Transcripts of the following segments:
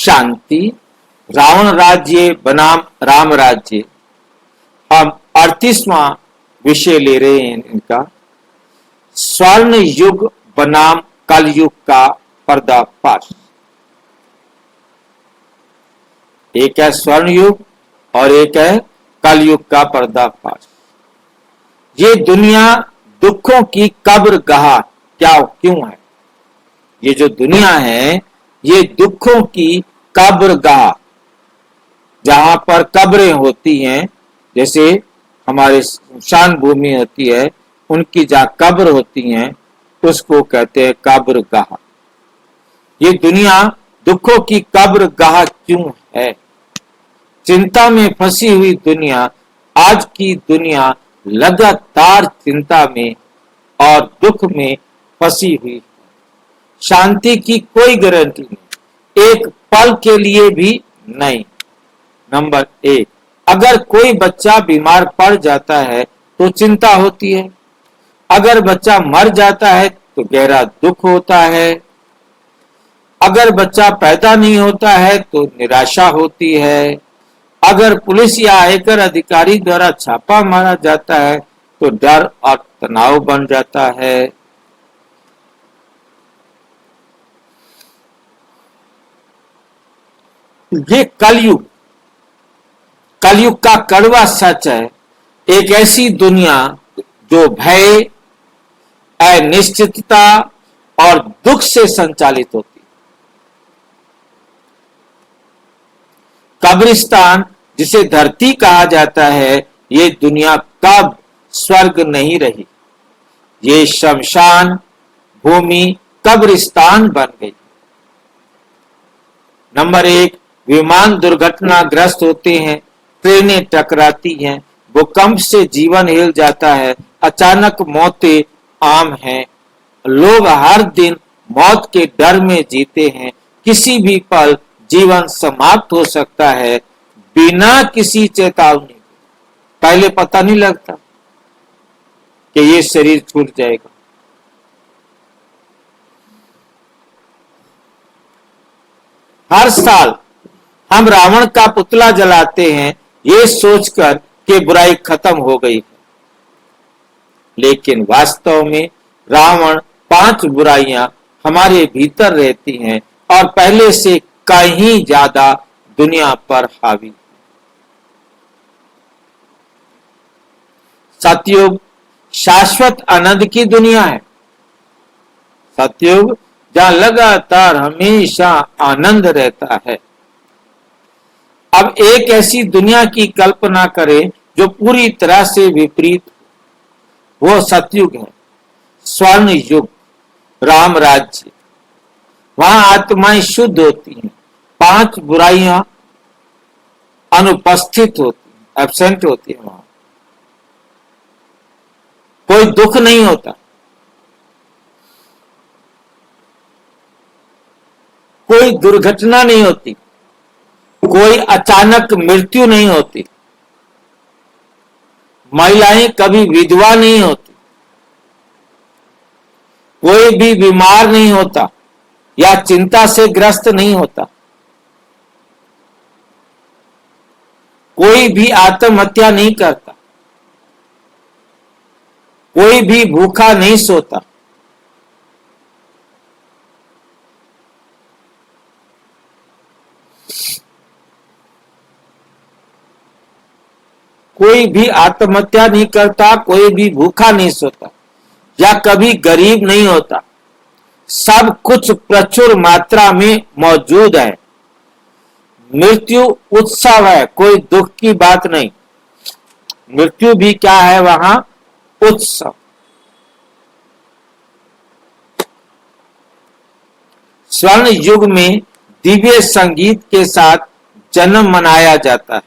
शांति, रावण राज्य बनाम राम राज्य। हम 38वां विषय ले रहे हैं इनका, स्वर्ण युग बनाम कलयुग का पर्दाफाश। एक है स्वर्ण युग और एक है कलयुग का पर्दाफाश। ये दुनिया दुखों की कब्रगाह क्यों है? ये जो दुनिया है ये दुखों की कब्रगाह, जहां पर कब्रें होती हैं, जैसे हमारे शमशान भूमि होती है, उनकी जहां कब्र होती हैं उसको कहते हैं कब्रगाह। ये दुनिया दुखों की कब्रगाह क्यों है? चिंता में फंसी हुई दुनिया, आज की दुनिया लगातार चिंता में और दुख में फंसी हुई। शांति की कोई गारंटी नहीं, एक पल के लिए भी नहीं। नंबर 1, अगर कोई बच्चा बीमार पड़ जाता है तो चिंता होती है, अगर बच्चा मर जाता है तो गहरा दुख होता है, अगर बच्चा पैदा नहीं होता है तो निराशा होती है, अगर पुलिस या आयकर अधिकारी द्वारा छापा मारा जाता है तो डर और तनाव बन जाता है। ये कलयुग का कड़वा सच है। एक ऐसी दुनिया जो भय, अनिश्चितता और दुख से संचालित होती। कब्रिस्तान जिसे धरती कहा जाता है, ये दुनिया कब स्वर्ग नहीं रही। ये शमशान भूमि कब्रिस्तान बन गई। नंबर 1, विमान दुर्घटनाग्रस्त होते हैं, ट्रेनें टकराती हैं, भूकंप से जीवन हिल जाता है, अचानक मौतें आम हैं। लोग हर दिन मौत के डर में जीते हैं। किसी भी पल जीवन समाप्त हो सकता है बिना किसी चेतावनी। पहले पता नहीं लगता कि ये शरीर छूट जाएगा। हर साल हम रावण का पुतला जलाते हैं ये सोचकर कि बुराई खत्म हो गई है, लेकिन वास्तव में रावण 5 बुराइयां हमारे भीतर रहती हैं और पहले से कहीं ज्यादा दुनिया पर हावी। सतयुग शाश्वत आनंद की दुनिया है। सतयुग जहां लगातार हमेशा आनंद रहता है। अब एक ऐसी दुनिया की कल्पना करें जो पूरी तरह से विपरीत, वो सतयुग है, स्वर्ण युग, राम राज्य। वहां आत्माएं शुद्ध होती हैं, 5 बुराइयां अनुपस्थित होती, एब्सेंट होती है। वहां कोई दुख नहीं होता, कोई दुर्घटना नहीं होती, कोई अचानक मृत्यु नहीं होती, महिलाएं कभी विधवा नहीं होती, कोई भी बीमार नहीं होता या चिंता से ग्रस्त नहीं होता, कोई भी आत्महत्या नहीं करता, कोई भी भूखा नहीं सोता, कोई भी आत्महत्या नहीं करता, कोई भी भूखा नहीं सोता या कभी गरीब नहीं होता। सब कुछ प्रचुर मात्रा में मौजूद है। मृत्यु उत्सव है, कोई दुख की बात नहीं। मृत्यु भी क्या है वहां? उत्सव। स्वर्ण युग में दिव्य संगीत के साथ जन्म मनाया जाता है।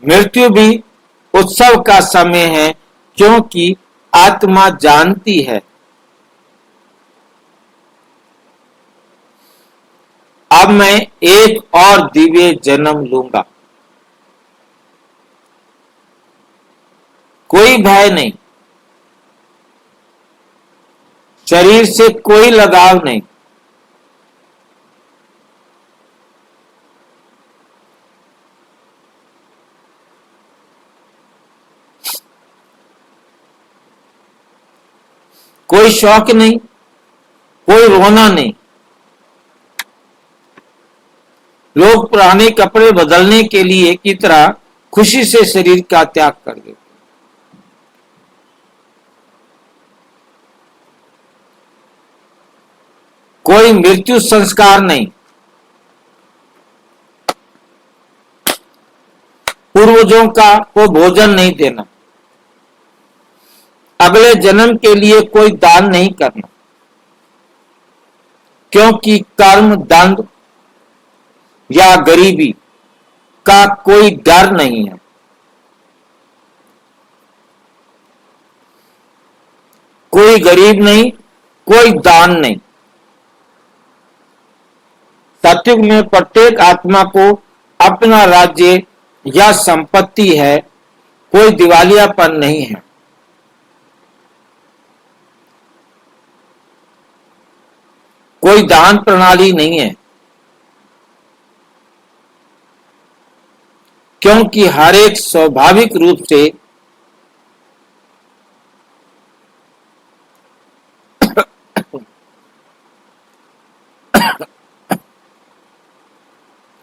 मृत्यु भी उत्सव का समय है, क्योंकि आत्मा जानती है अब मैं एक और दिव्य जन्म लूंगा। कोई भय नहीं, शरीर से कोई लगाव नहीं, कोई शौक नहीं, कोई रोना नहीं। लोग पुराने कपड़े बदलने के लिए की तरह खुशी से शरीर का त्याग कर देते। कोई मृत्यु संस्कार नहीं, पूर्वजों का को भोजन नहीं देना, अगले जन्म के लिए कोई दान नहीं करना, क्योंकि कर्म, दंड या गरीबी का कोई डर नहीं है। कोई गरीब नहीं, कोई दान नहीं। सतयुग में प्रत्येक आत्मा को अपना राज्य या संपत्ति है, कोई दिवालियापन नहीं है। कोई दान प्रणाली नहीं है, क्योंकि हर एक स्वाभाविक रूप से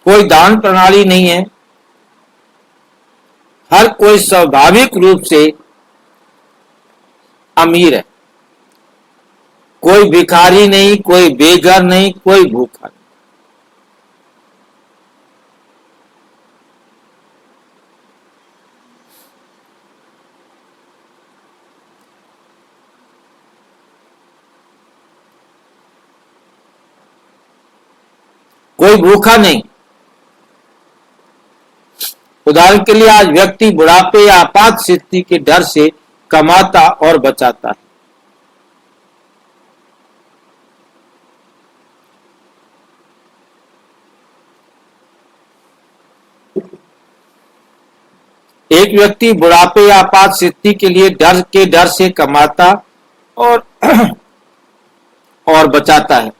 कोई दान प्रणाली नहीं है। हर कोई स्वाभाविक रूप से अमीर है। कोई भिखारी नहीं, कोई बेघर नहीं, कोई भूखा नहीं। कोई भूखा नहीं। उदाहरण के लिए आज व्यक्ति बुढ़ापे या आपात स्थिति के डर से कमाता और बचाता है। एक व्यक्ति बुढ़ापे या आपात स्थिति के लिए डर से कमाता और और बचाता है,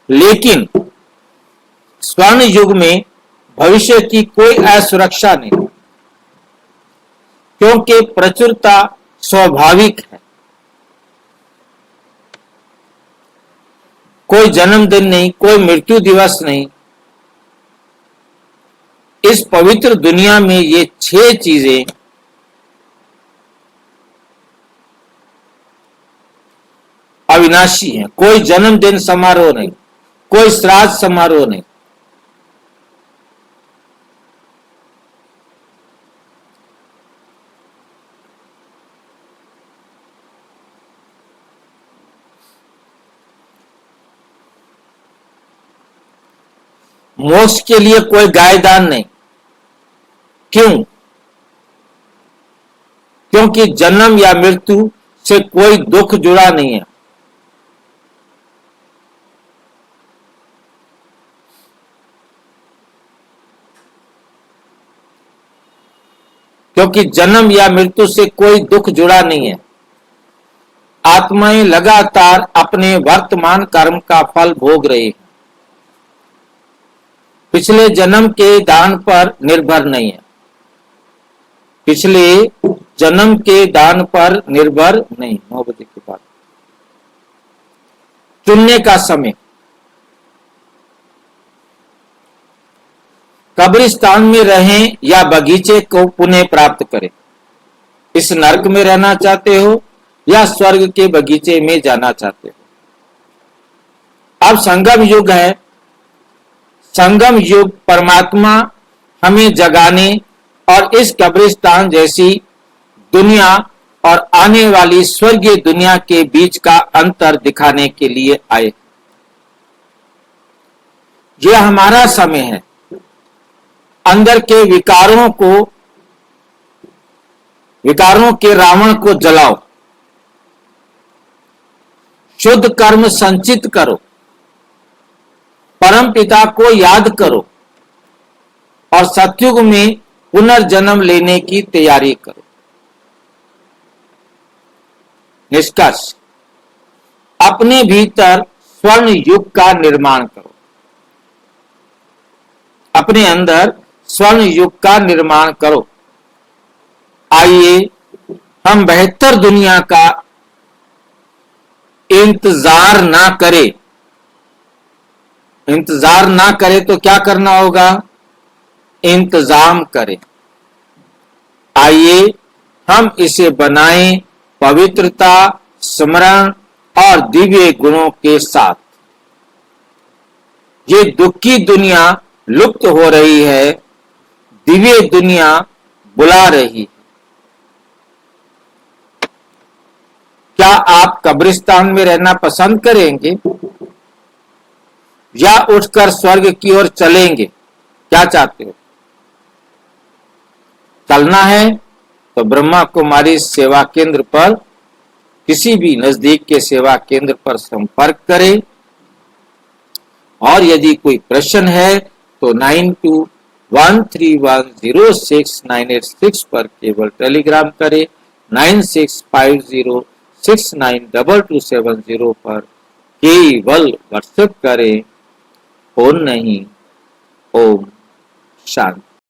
लेकिन स्वर्ण युग में भविष्य की कोई असुरक्षा नहीं, क्योंकि प्रचुरता स्वाभाविक है। कोई जन्मदिन नहीं, कोई मृत्यु दिवस नहीं। इस पवित्र दुनिया में ये 6 चीजें अविनाशी हैं। कोई जन्मदिन समारोह नहीं, कोई श्राद्ध समारोह नहीं। मोक्ष के लिए कोई गायदान नहीं। क्यों? क्योंकि जन्म या मृत्यु से कोई दुख जुड़ा नहीं है। क्योंकि जन्म या मृत्यु से कोई दुख जुड़ा नहीं है। आत्माएं लगातार अपने वर्तमान कर्म का फल भोग रही हैं, पिछले जन्म के दान पर निर्भर नहीं है। पिछले जन्म के दान पर निर्भर नहीं। 9 बजे के बाद चुनने का समय। कब्रिस्तान में रहें या बगीचे को पुनः प्राप्त करें। इस नरक में रहना चाहते हो या स्वर्ग के बगीचे में जाना चाहते हो? अब संगम युग है। संगम युग परमात्मा हमें जगाने और इस कब्रिस्तान जैसी दुनिया और आने वाली स्वर्गीय दुनिया के बीच का अंतर दिखाने के लिए आए। यह हमारा समय है। अंदर के विकारों के रावण को जलाओ। शुद्ध कर्म संचित करो। परम पिता को याद करो और सतयुग में पुनर्जन्म लेने की तैयारी करो। निष्कर्ष, अपने भीतर स्वर्ण युग का निर्माण करो। अपने अंदर स्वर्ण युग का निर्माण करो। आइए हम बेहतर दुनिया का इंतजार ना करे। इंतजार ना करे तो क्या करना होगा? इंतजाम करे। आइए हम इसे बनाएं पवित्रता, स्मरण और दिव्य गुणों के साथ। ये दुखी दुनिया लुप्त हो रही है, दिव्य दुनिया बुला रही है। क्या आप कब्रिस्तान में रहना पसंद करेंगे या उठकर स्वर्ग की ओर चलेंगे? क्या चाहते हो? चलना है तो ब्रह्मा कुमारी सेवा केंद्र पर, किसी भी नजदीक के सेवा केंद्र पर संपर्क करें। और यदि कोई प्रश्न है तो 9213106986 पर केवल टेलीग्राम करें। 9650692270 पर केवल व्हाट्सएप करें। फोन नहीं। ओम शांति।